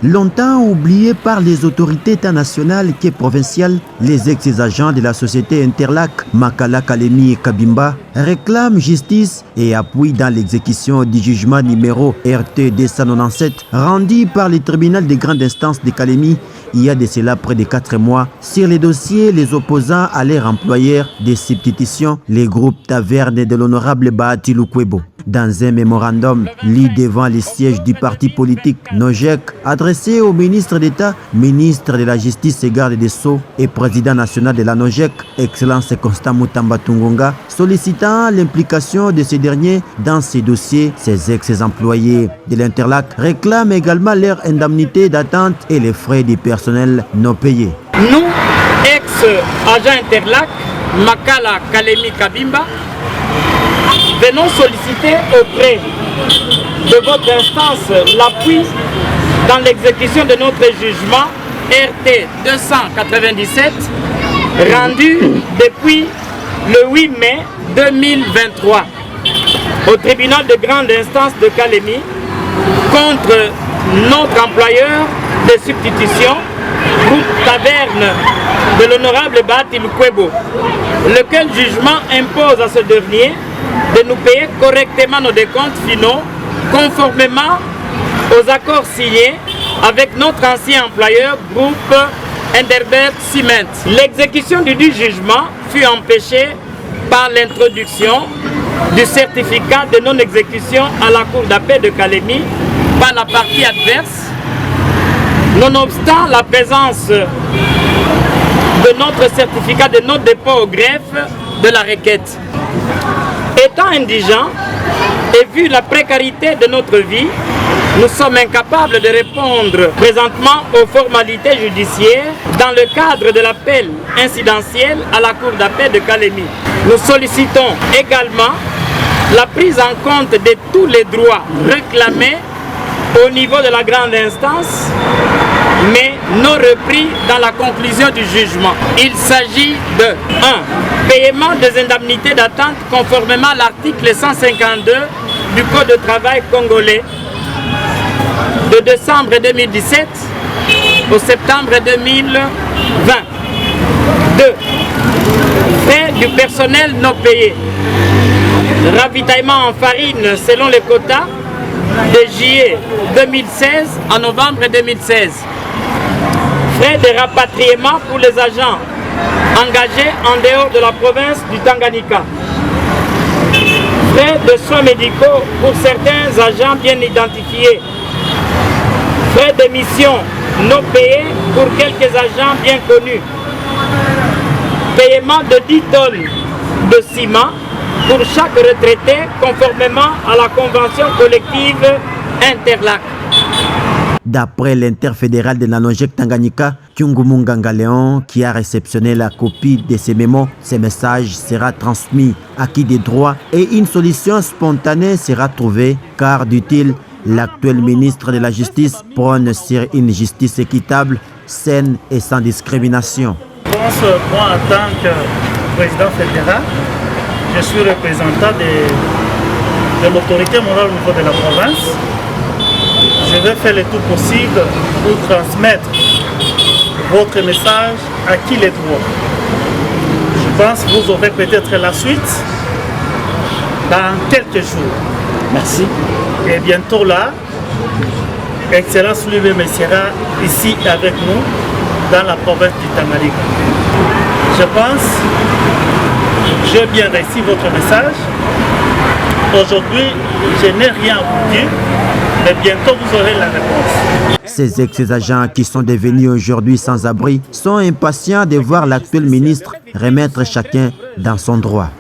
Longtemps oubliés par les autorités tant nationales que provinciales, les ex-agents de la société Interlac, Makala, Kalemi et Kabimba, réclament justice et appui dans l'exécution du jugement numéro RT 297 rendu par le tribunal de grande instance de Kalemi il y a de cela près de 4 mois sur les dossiers les opposants à leur employeur de substitution, les groupes Taverne de l'honorable Bahati Lukwebo. Dans un mémorandum lu devant les sièges du parti politique Nojek, adressé au ministre d'État, ministre de la Justice et Garde des Sceaux et président national de la Nojek, Excellence Constant Mutamba Tungonga, sollicitant l'implication de ces derniers dans ces dossiers, ces ex-employés de l'Interlac réclament également leur indemnité d'attente et les frais du personnel non payés. Nous, ex-agents Interlac, Makala, Kalemi, Kabimba, venons solliciter auprès de votre instance l'appui dans l'exécution de notre jugement RT 297 rendu depuis le 8 mai 2023 au tribunal de grande instance de Kalemi contre notre employeur de substitution, groupe Taverne de l'honorable Bahati Lukwebo, lequel jugement impose à ce dernier de nous payer correctement nos décomptes finaux conformément aux accords signés avec notre ancien employeur groupe Enderbert Cement. L'exécution du jugement fut empêchée par l'introduction du certificat de non-exécution à la cour d'appel de Kalemi par la partie adverse, nonobstant la présence de notre certificat de non-dépôt au greffe de la requête. Étant indigents et vu la précarité de notre vie, nous sommes incapables de répondre présentement aux formalités judiciaires dans le cadre de l'appel incidentiel à la cour d'appel de Kalemi. Nous sollicitons également la prise en compte de tous les droits réclamés au niveau de la grande instance, mais non repris dans la conclusion du jugement. Il s'agit de 1. Paiement des indemnités d'attente conformément à l'article 152 du Code de travail congolais de décembre 2017 au septembre 2020. 2. Frais du personnel non payé. Ravitaillement en farine selon les quotas de juillet 2016 à novembre 2016. Frais de rapatriement pour les agents engagés en dehors de la province du Tanganyika. Frais de soins médicaux pour certains agents bien identifiés. Frais de mission non payés pour quelques agents bien connus. Paiement de 10 tonnes de ciment pour chaque retraité conformément à la convention collective Interlac. D'après l'interfédéral de la Nojek Tanganyika, Kyungumunganga Léon, qui a réceptionné la copie de ces mémos, ce message sera transmis à qui des droits et une solution spontanée sera trouvée, car, dit-il, l'actuel ministre de la Justice prône sur une justice équitable, saine et sans discrimination. Je pense, moi, en tant que président fédéral, je suis représentant de l'autorité morale au niveau de la province. Je vais faire le tout possible pour transmettre votre message à qui les droits. Je pense que vous aurez peut-être la suite dans quelques jours. Merci. Et bientôt là, Excellence lui-même sera ici avec nous dans la province du Tanganyika. Je pense que j'ai bien reçu votre message. Aujourd'hui, je n'ai rien à vous dire, mais bientôt vous aurez la réponse. Ces ex-agents qui sont devenus aujourd'hui sans abri sont impatients de voir l'actuel ministre remettre chacun dans son droit.